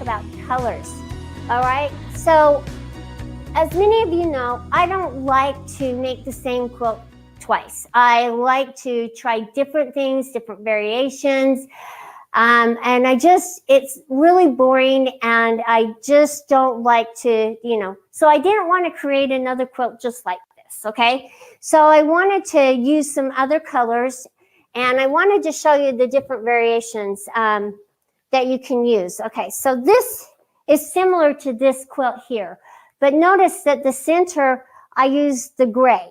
talk about colors. All right, so as many of you know, I don't like to make the same quilt twice. I like to try different things, different variations. And it's really boring, and I just don't like to, so I didn't want to create another quilt just like this, okay? So I wanted to use some other colors, and I wanted to show you the different variations that you can use. Okay, so this is similar to this quilt here, but notice that the center, I used the gray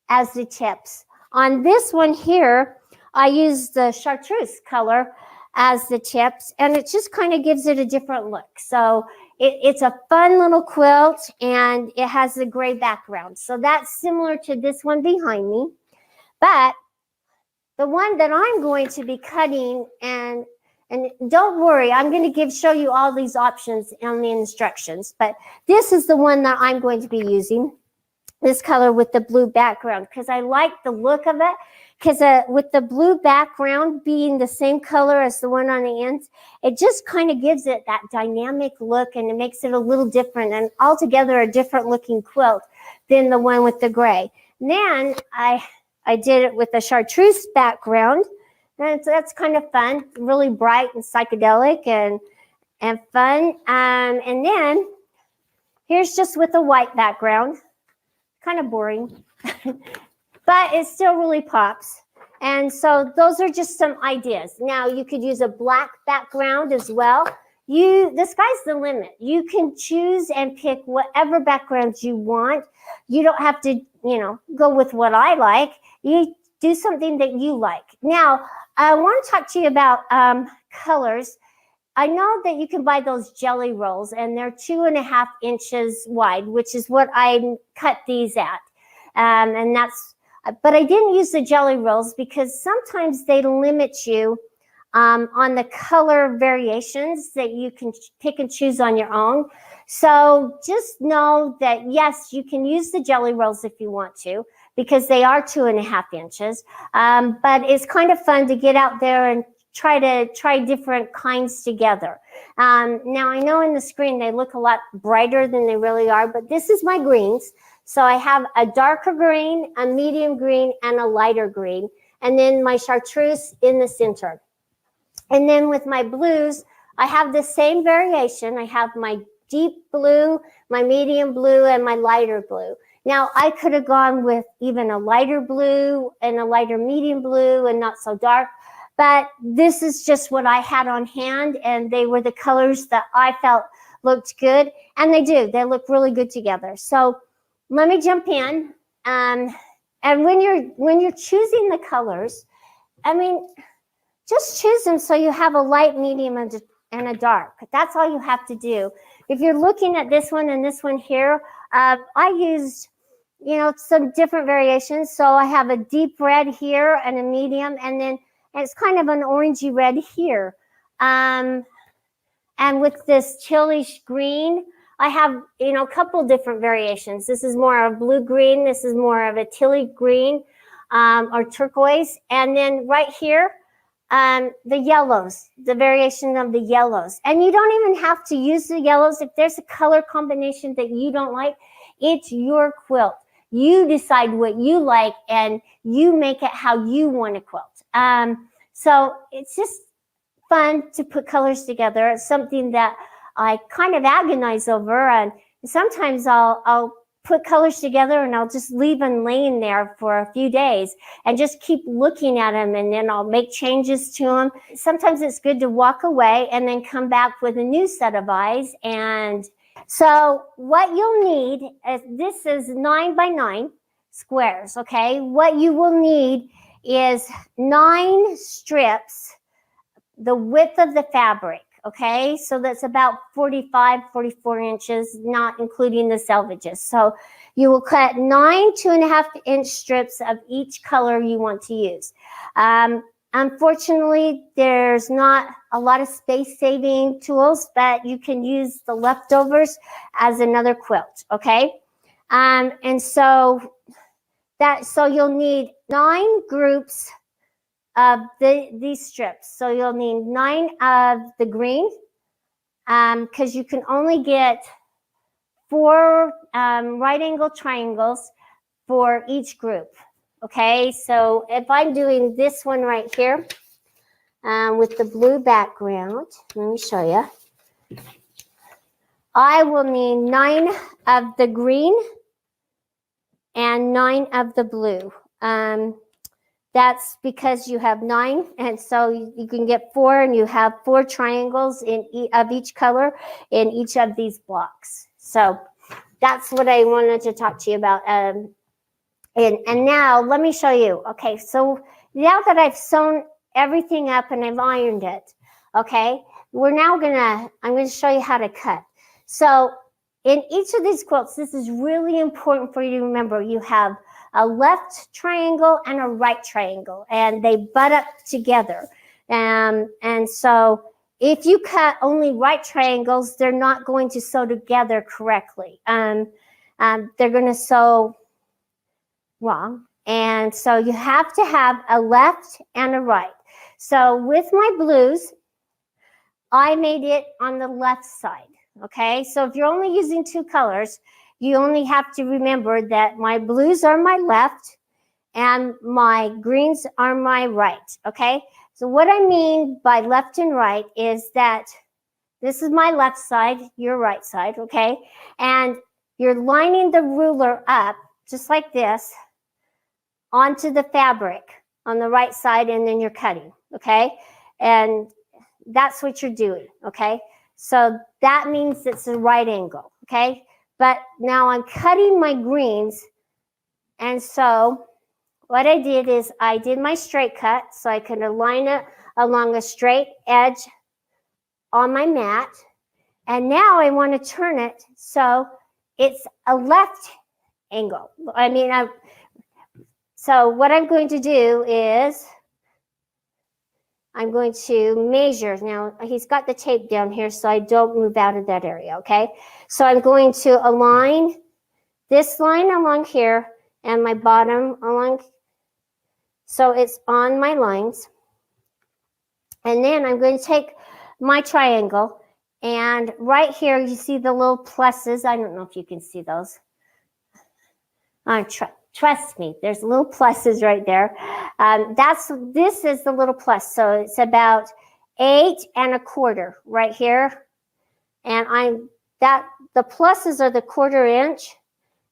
as the tips. On this one here, I use the chartreuse color as the tips, and it just kind of gives it a different look. So it's a fun little quilt, and it has the gray background. So that's similar to this one behind me. But the one that I'm going to be cutting, and don't worry, I'm going to show you all these options on the instructions, but this is the one that I'm going to be using. This color with the blue background, because I like the look of it, because with the blue background being the same color as the one on the ends, it just kind of gives it that dynamic look, and it makes it a little different and altogether a different looking quilt than the one with the gray. And then I did it with a chartreuse background, and that's kind of fun, really bright and psychedelic and fun. And then here's just with a white background. Kind of boring, but it still really pops. And so those are just some ideas. Now you could use a black background as well. The sky's the limit. You can choose and pick whatever backgrounds you want. You don't have to, go with what I like. You do something that you like. Now, I want to talk to you about colors. I know that you can buy those jelly rolls, and they're 2.5 inches wide, which is what I cut these at. But I didn't use the jelly rolls because sometimes they limit you on the color variations that you can pick and choose on your own. So just know that, yes, you can use the jelly rolls if you want to, because they are 2.5 inches. But it's kind of fun to get out there and try different kinds together. Now I know in the screen they look a lot brighter than they really are, but this is my greens. So I have a darker green, a medium green, and a lighter green, and then my chartreuse in the center. And then with my blues, I have the same variation. I have my deep blue, my medium blue, and my lighter blue. Now, I could have gone with even a lighter blue and a lighter medium blue and not so dark, but this is just what I had on hand, and they were the colors that I felt looked good, and they do. They look really good together. So let me jump in. And when you're choosing the colors, just choose them so you have a light, medium, and a dark. That's all you have to do. If you're looking at this one and this one here, I used some different variations. So I have a deep red here and a medium, and then it's kind of an orangey red here. And with this chillish green, I have, a couple different variations. This is more of blue-green. This is more of a tilly green or turquoise. And then right here, the yellows, the variation of the yellows. And you don't even have to use the yellows. If there's a color combination that you don't like, it's your quilt. You decide what you like, and you make it how you want to quilt. So it's just fun to put colors together. It's something that I kind of agonize over, and sometimes I'll put colors together and I'll just leave them laying there for a few days and just keep looking at them, and then I'll make changes to them. Sometimes it's good to walk away and then come back with a new set of eyes. And so what you'll need is, this is 9 by 9 squares, okay? What you will need is 9 strips, the width of the fabric, okay? So that's about 45, 44 inches, not including the selvages. So you will cut 9 2.5-inch strips of each color you want to use. Unfortunately, there's not a lot of space-saving tools, but you can use the leftovers as another quilt, okay? And so you'll need 9 groups of these strips. So you'll need 9 of the green, because you can only get 4 right angle triangles for each group. Okay, so if I'm doing this one right here with the blue background, let me show you. I will need 9 of the green and 9 of the blue. That's because you have 9, and so you can get 4, and you have 4 triangles of each color in each of these blocks. So that's what I wanted to talk to you about. And now let me show you. Okay, so now that I've sewn everything up and I've ironed it, okay, I'm gonna show you how to cut. So in each of these quilts, this is really important for you to remember. You have a left triangle and a right triangle, and they butt up together. And so if you cut only right triangles, they're not going to sew together correctly. They're going to sew wrong. And so you have to have a left and a right. So with my blues, I made it on the left side. Okay, so if you're only using 2 colors, you only have to remember that my blues are my left and my greens are my right. Okay, so what I mean by left and right is that this is my left side, your right side, okay? And you're lining the ruler up just like this onto the fabric on the right side, and then you're cutting, okay? And that's what you're doing, okay? So that means it's a right angle, okay? But now I'm cutting my greens, and so what I did is I did my straight cut so I could align it along a straight edge on my mat. And now I want to turn it so it's a left angle. So what I'm going to do is I'm going to measure. Now, he's got the tape down here so I don't move out of that area, okay? So I'm going to align this line along here and my bottom along, so it's on my lines. And then I'm going to take my triangle, and right here you see the little pluses. I don't know if you can see those. Trust me, there's little pluses right there. This is the little plus, so it's about 8 1/4 right here, and the pluses are the 1/4 inch,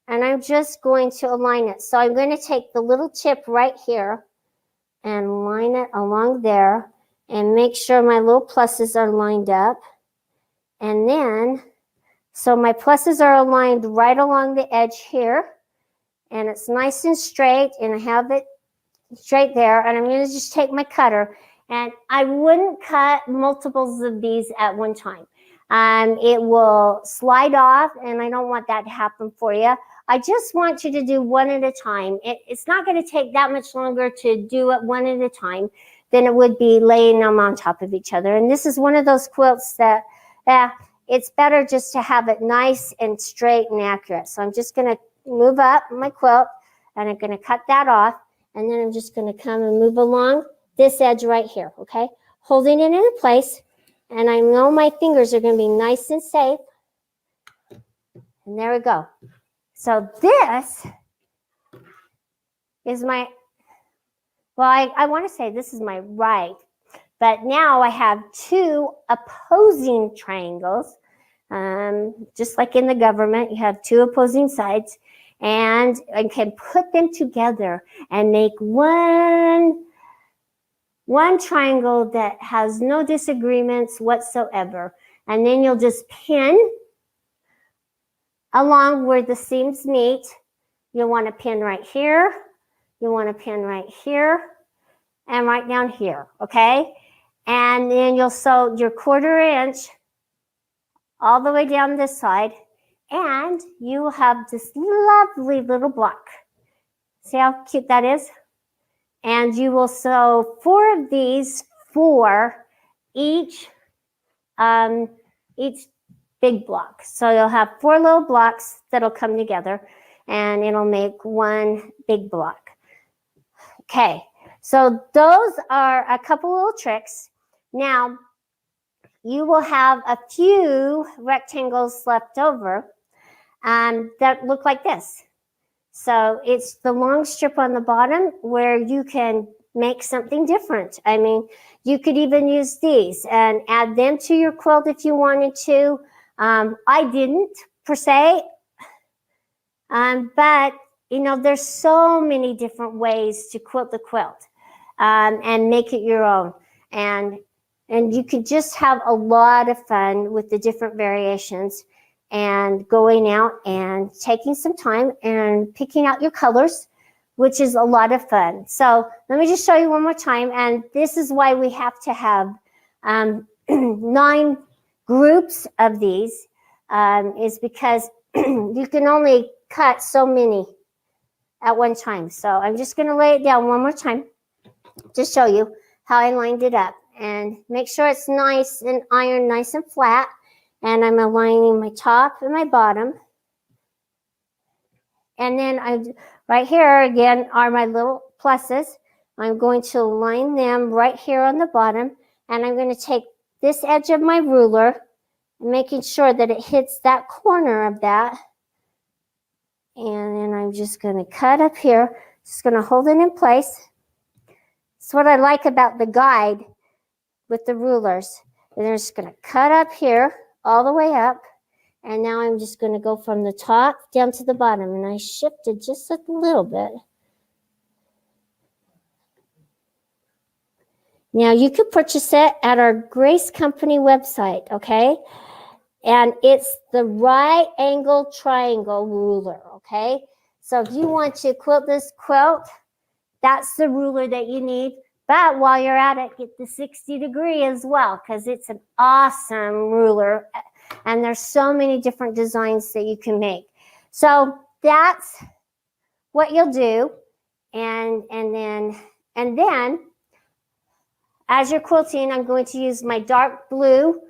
and I'm just going to align it. So I'm going to take the little tip right here and line it along there, and make sure my little pluses are lined up, and then so my pluses are aligned right along the edge here. And it's nice and straight, and I have it straight there. And I'm going to just take my cutter, and I wouldn't cut multiples of these at one time. It will slide off, and I don't want that to happen for you. I just want you to do one at a time. It's not going to take that much longer to do it one at a time than it would be laying them on top of each other. And this is one of those quilts that it's better just to have it nice and straight and accurate. So I'm just going to move up my quilt, and I'm going to cut that off, and then I'm just going to come and move along this edge right here, okay? Holding it in place, and I know my fingers are going to be nice and safe. And there we go. So this is my, well, I want to say this is my right, but now I have 2 opposing triangles. Just like in the government, you have 2 opposing sides, and I can put them together and make one triangle that has no disagreements whatsoever. And then you'll just pin along where the seams meet. You'll want to pin right here, you want to pin right here, and right down here, okay? And then you'll sew your 1/4 inch all the way down this side, and you will have this lovely little block. See how cute that is? And you will sew 4 of these for each big block. So you'll have 4 little blocks that'll come together, and it'll make one big block. Okay, so those are a couple little tricks. Now, you will have a few rectangles left over that look like this. So it's the long strip on the bottom where you can make something different. I mean, you could even use these and add them to your quilt if you wanted to. I didn't per se, but you know, there's so many different ways to quilt the quilt and make it your own. And you could just have a lot of fun with the different variations and going out and taking some time and picking out your colors, which is a lot of fun. So let me just show you one more time. And this is why we have to have 9 groups of these, is because you can only cut so many at one time. So I'm just going to lay it down one more time to show you how I lined it up. And make sure it's nice and ironed nice and flat. And I'm aligning my top and my bottom. And then right here again are my little pluses. I'm going to align them right here on the bottom. And I'm going to take this edge of my ruler, making sure that it hits that corner of that. And then I'm just going to cut up here. Just going to hold it in place. It's what I like about the guide with the rulers. And I'm just going to cut up here all the way up. And now I'm just going to go from the top down to the bottom. And I shifted just a little bit. Now you could purchase it at our Grace Company website, okay? And it's the right angle triangle ruler, okay? So if you want to quilt this quilt, that's the ruler that you need. But while you're at it, get the 60 degree as well, because it's an awesome ruler. And there's so many different designs that you can make. So that's what you'll do. And then as you're quilting, I'm going to use my dark blue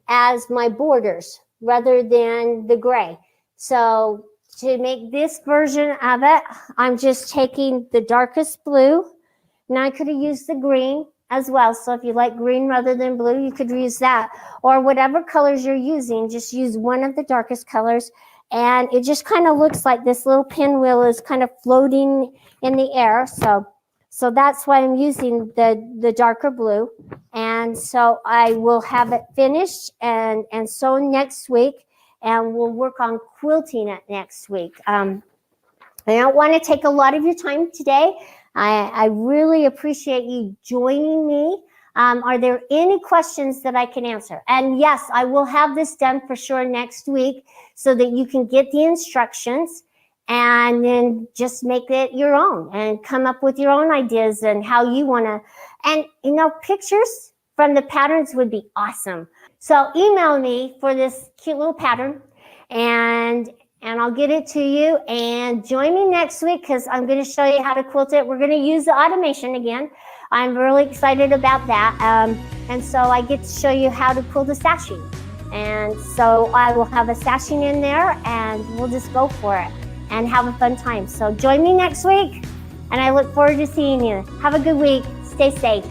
as my borders rather than the gray. So to make this version of it, I'm just taking the darkest blue. Now I could have used the green as well. So if you like green rather than blue, you could use that. Or whatever colors you're using, just use one of the darkest colors. And it just kind of looks like this little pinwheel is kind of floating in the air. So that's why I'm using the darker blue. And so I will have it finished and sewn next week. And we'll work on quilting it next week. I don't want to take a lot of your time today. I really appreciate you joining me. Are there any questions that I can answer? And yes, I will have this done for sure next week so that you can get the instructions and then just make it your own and come up with your own ideas and how you want to. And, you know, pictures from the patterns would be awesome. So email me for this cute little pattern and I'll get it to you. And join me next week because I'm going to show you how to quilt it. We're going to use the automation again. I'm really excited about that. And so I get to show you how to quilt a sashing. And so I will have a sashing in there and we'll just go for it and have a fun time. So join me next week and I look forward to seeing you. Have a good week. Stay safe.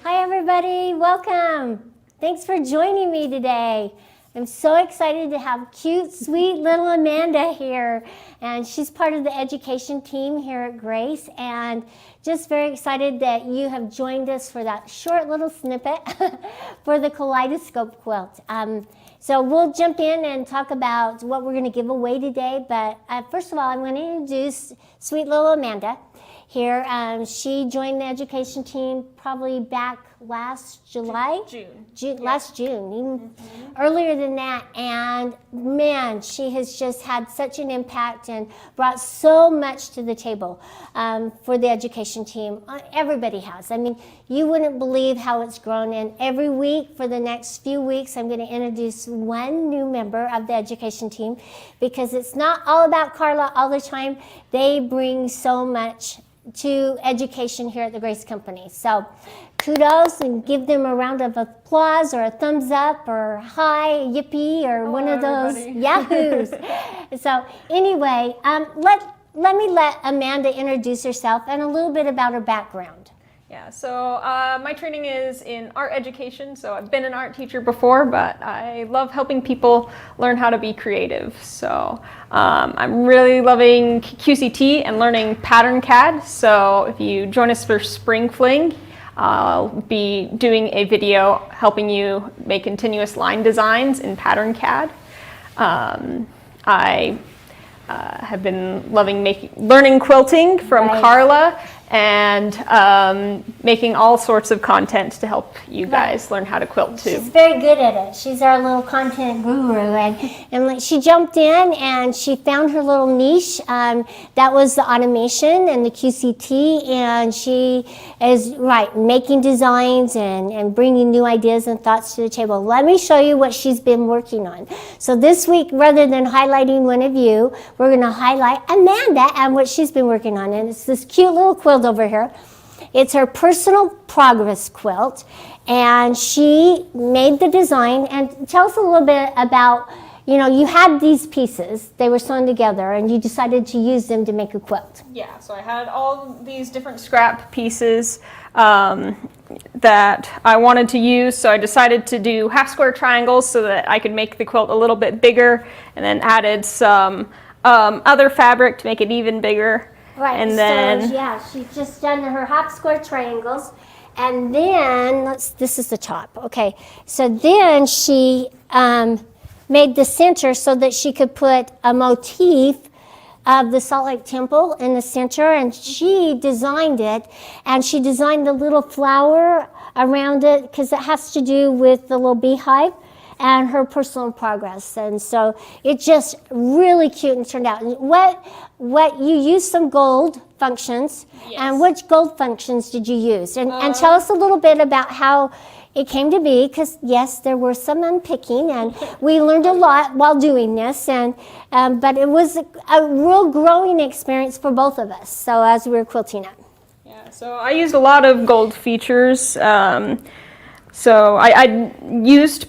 Hi everybody, welcome. Thanks for joining me today. I'm so excited to have cute, sweet little Amanda here. And she's part of the education team here at Grace. And just very excited that you have joined us for that short little snippet for the Kaleidoscope Quilt. So we'll jump in and talk about what we're going to give away today. But first of all, I'm going to introduce sweet little Amanda here. She joined the education team probably back last July? June. Last June, even earlier than that. And man, she has just had such an impact and brought so much to the table for the education team. Everybody has. I mean, you wouldn't believe how it's grown. And every week for the next few weeks, I'm going to introduce one new member of the education team because it's not all about Karla all the time. They bring so much to education here at the Grace Company. So kudos and give them a round of applause or a thumbs up or hi, yippee, or one of those yahoos. So anyway, let me let Amanda introduce herself and a little bit about her background. Yeah, so my training is in art education, so I've been an art teacher before, but I love helping people learn how to be creative. So I'm really loving QCT and learning pattern CAD. So if you join us for Spring Fling, I'll be doing a video helping you make continuous line designs in pattern CAD. I have been loving learning quilting from Karla, and making all sorts of content to help you guys learn how to quilt too. She's very good at it. She's our little content guru, and like she jumped in and she found her little niche. That was the automation and the QCT, and she is making designs and bringing new ideas and thoughts to the table. Let me show you what she's been working on. So this week, rather than highlighting one of you, we're going to highlight Amanda and what she's been working on, and it's this cute little quilt over here. It's her personal progress quilt, and she made the design. And tell us a little bit about, you had these pieces, they were sewn together, and you decided to use them to make a quilt. Yeah, so I had all these different scrap pieces that I wanted to use, so I decided to do half square triangles so that I could make the quilt a little bit bigger, and then added some other fabric to make it even bigger. Right, and then she's just done her half square triangles, and then this is the top. Okay, so then she made the center so that she could put a motif of the Salt Lake Temple in the center, and she designed it, and she designed the little flower around it because it has to do with the little beehive and her personal progress. And so it's just really cute and turned out. What you used some gold functions, and which gold functions did you use? And tell us a little bit about how it came to be, because yes, there were some unpicking, and we learned a lot while doing this, and but it was a real growing experience for both of us. So as we were quilting it. Yeah, so I used a lot of gold features. So I used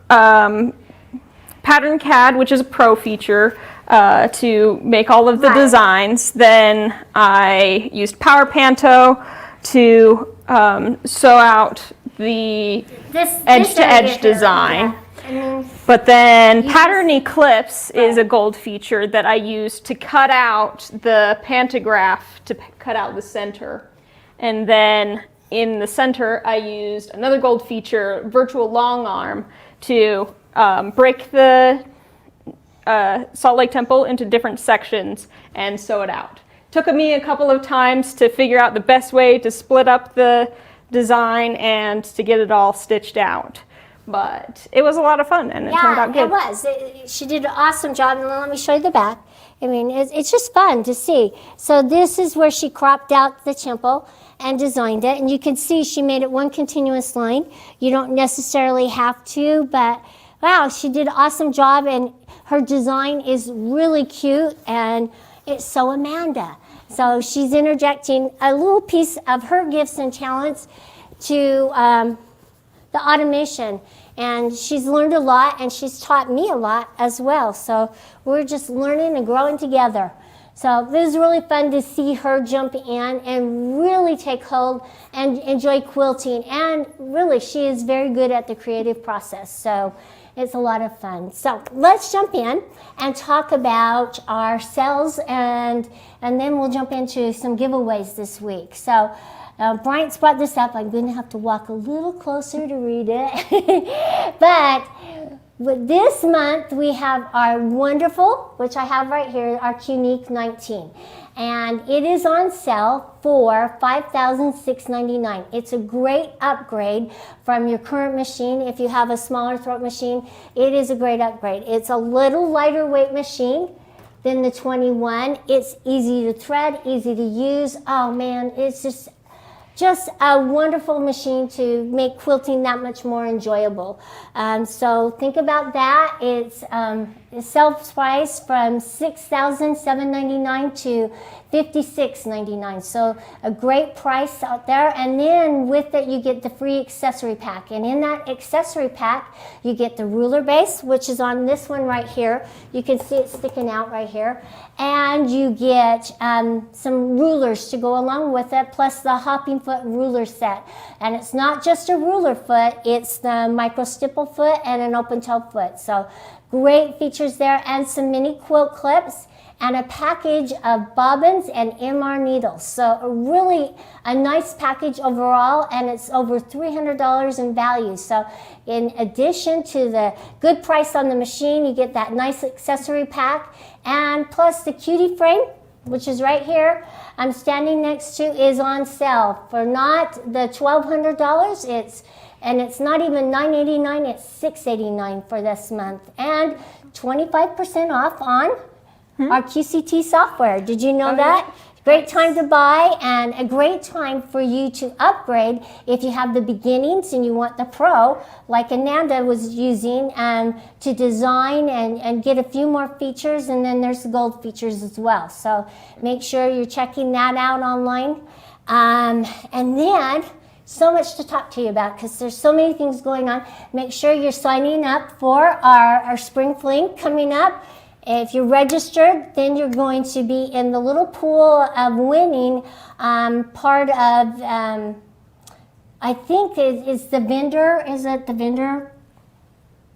Pattern CAD, which is a pro feature, to make all of the designs. Then I used Power Panto to sew out the edge-to-edge design. But then Pattern Eclipse is a gold feature that I used to cut out the pantograph to cut out the center. And then in the center, I used another gold feature, Virtual Long Arm, to break the Salt Lake Temple into different sections and sew it out. Took me a couple of times to figure out the best way to split up the design and to get it all stitched out. But it was a lot of fun, and it turned out good. It was. She did an awesome job, and let me show you the back. I mean, it's just fun to see. So this is where she cropped out the temple and designed it, and you can see she made it one continuous line. You don't necessarily have to, but wow, she did an awesome job, and her design is really cute, and it's so Amanda. So she's interjecting a little piece of her gifts and talents to the automation, and she's learned a lot, and she's taught me a lot as well. So we're just learning and growing together. So it was really fun to see her jump in and really take hold and enjoy quilting, and really she is very good at the creative process. So it's a lot of fun. So let's jump in and talk about our sales, and then we'll jump into some giveaways this week. So Bryant's brought this up. I'm going to have to walk a little closer to read it. But with this month, we have our wonderful, which I have right here, our Unique 19. And it is on sale for $5,699. It's a great upgrade from your current machine. If you have a smaller throat machine, it is a great upgrade. It's a little lighter weight machine than the 21. It's easy to thread, easy to use. Oh man, it's just a wonderful machine to make quilting that much more enjoyable. So think about that. It's sells price from $6,799 to $56.99. So a great price out there. And then with it, you get the free accessory pack. And in that accessory pack, you get the ruler base, which is on this one right here. You can see it sticking out right here. And you get some rulers to go along with it, plus the hopping foot ruler set. And it's not just a ruler foot, it's the micro stipple foot and an open toe foot. So great features there, and some mini quilt clips and a package of bobbins and MR needles. So a nice package overall, and it's over $300 in value. So in addition to the good price on the machine, you get that nice accessory pack, and plus the cutie frame, which is right here, I'm standing next to, is on sale for not the $1,200. And it's not even $9.89, it's $6.89 for this month. And 25% off on our QCT software. Did you know that? Yeah. Great time to buy, and a great time for you to upgrade if you have the beginnings and you want the pro, like Ananda was using, to design and get a few more features, and then there's the gold features as well. So make sure you're checking that out online. And then, so much to talk to you about because there's so many things going on. Make sure you're signing up for our Spring Fling coming up. If you're registered, then you're going to be in the little pool of winning part of, I think is the vendor, is it the vendor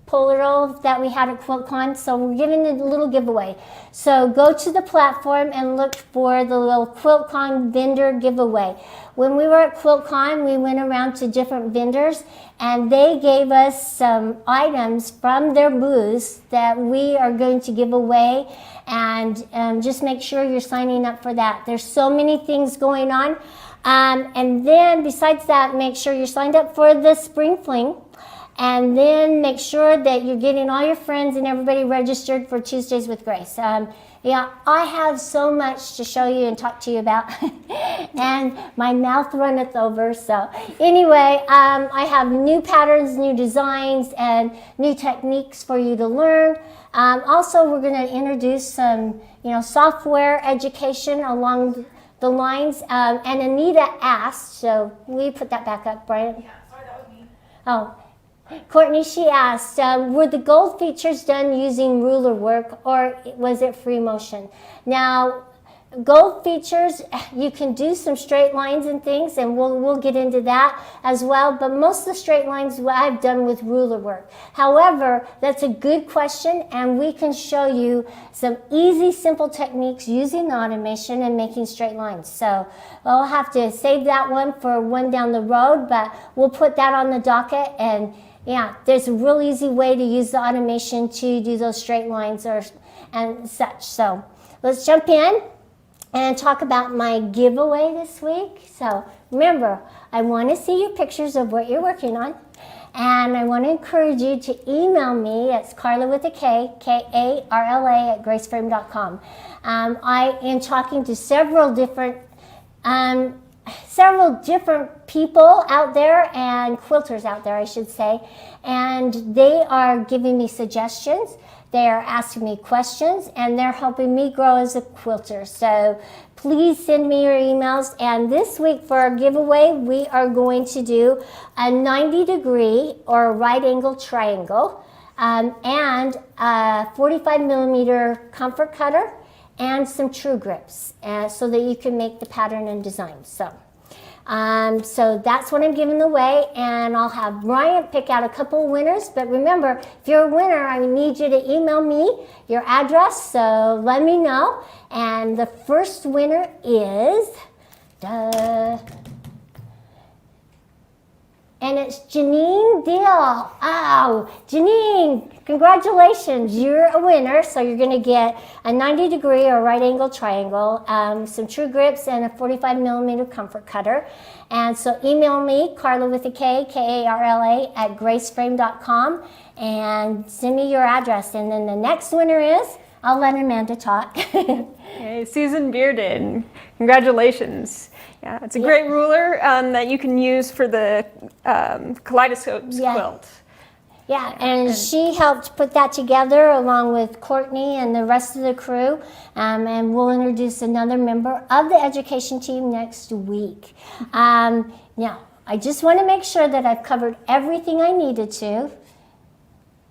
Polaro that we had at QuiltCon? So we're giving a little giveaway. So go to the platform and look for the little QuiltCon vendor giveaway. When we were at QuiltCon, we went around to different vendors, and they gave us some items from their booths that we are going to give away, and just make sure you're signing up for that. There's so many things going on. And then besides that, make sure you're signed up for the Spring Fling. And then make sure that you're getting all your friends and everybody registered for Tuesdays with Grace. Yeah, I have so much to show you and talk to you about, and my mouth runneth over. So anyway, I have new patterns, new designs, and new techniques for you to learn. Also, we're going to introduce some, software education along the lines. And Anita asked, so we put that back up, Brian. Yeah, sorry, that was me. Oh. Courtney, she asked, were the gold features done using ruler work, or was it free motion? Now, gold features, you can do some straight lines and things, and we'll get into that as well, but most of the straight lines I've done with ruler work. However, that's a good question, and we can show you some easy, simple techniques using the automation and making straight lines. So I'll have to save that one for one down the road, but we'll put that on the docket. And yeah, there's a real easy way to use the automation to do those straight lines and such. So let's jump in and talk about my giveaway this week. So remember, I want to see your pictures of what you're working on. And I want to encourage you to email me. It's Karla with a K, Karla @graceframe.com. I am talking to several different people out there, and quilters out there, I should say, and they are giving me suggestions. They are asking me questions, and they're helping me grow as a quilter. So please send me your emails. And this week for our giveaway, we are going to do a 90-degree or right angle triangle, and a 45mm comfort cutter, and some true grips, so that you can make the pattern and design. So that's what I'm giving away, and I'll have Brian pick out a couple winners. But remember, if you're a winner, I need you to email me your address, so let me know. And the first winner is, and it's Janine Deal. Oh, Janine, congratulations, you're a winner. So you're gonna get a 90-degree or right angle triangle, some true grips, and a 45mm comfort cutter. And so email me, Karla with a K, Karla @graceframe.com, and send me your address. And then the next winner is, I'll let Amanda talk. Hey, Susan Bearden, congratulations. Yeah, it's a great ruler that you can use for the Kaleidoscope Quilt. Yeah, and she helped put that together along with Courtney and the rest of the crew. And we'll introduce another member of the education team next week. Now, I just want to make sure that I've covered everything I needed to.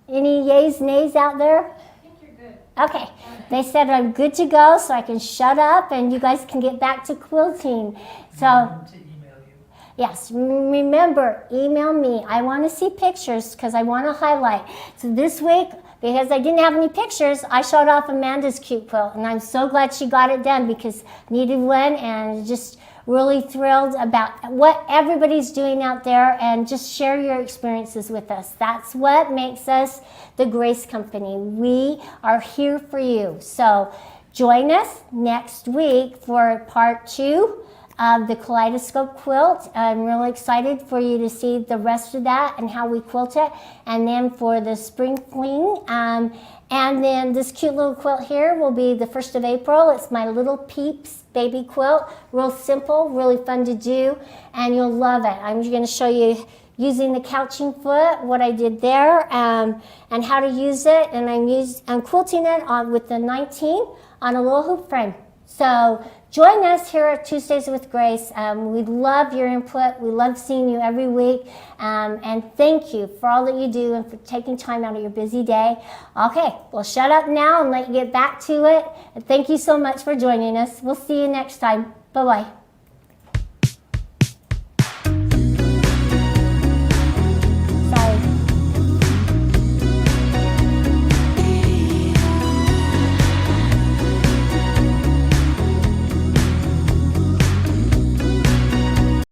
Any yays, nays out there? I think you're good. Okay, they said I'm good to go, so I can shut up and you guys can get back to quilting. So, To email you. yes, remember, email me. I want to see pictures because I want to highlight. So this week, because I didn't have any pictures, I showed off Amanda's cute quilt, and I'm so glad she got it done because needed one, and just really thrilled about what everybody's doing out there, and just share your experiences with us. That's what makes us the Grace Company. We are here for you. So join us next week for part 2 of the Kaleidoscope Quilt. I'm really excited for you to see the rest of that and how we quilt it. And then for the spring fling, and then this cute little quilt here will be the 1st of April. It's my Little Peeps baby quilt. Real simple, really fun to do, and you'll love it. I'm going to show you using the couching foot, what I did there, and how to use it. And I'm quilting it on with the 19 on a little hoop frame. So join us here at Tuesdays with Grace. We love your input. We love seeing you every week. And thank you for all that you do and for taking time out of your busy day. Okay, we'll shut up now and let you get back to it. And thank you so much for joining us. We'll see you next time. Bye-bye.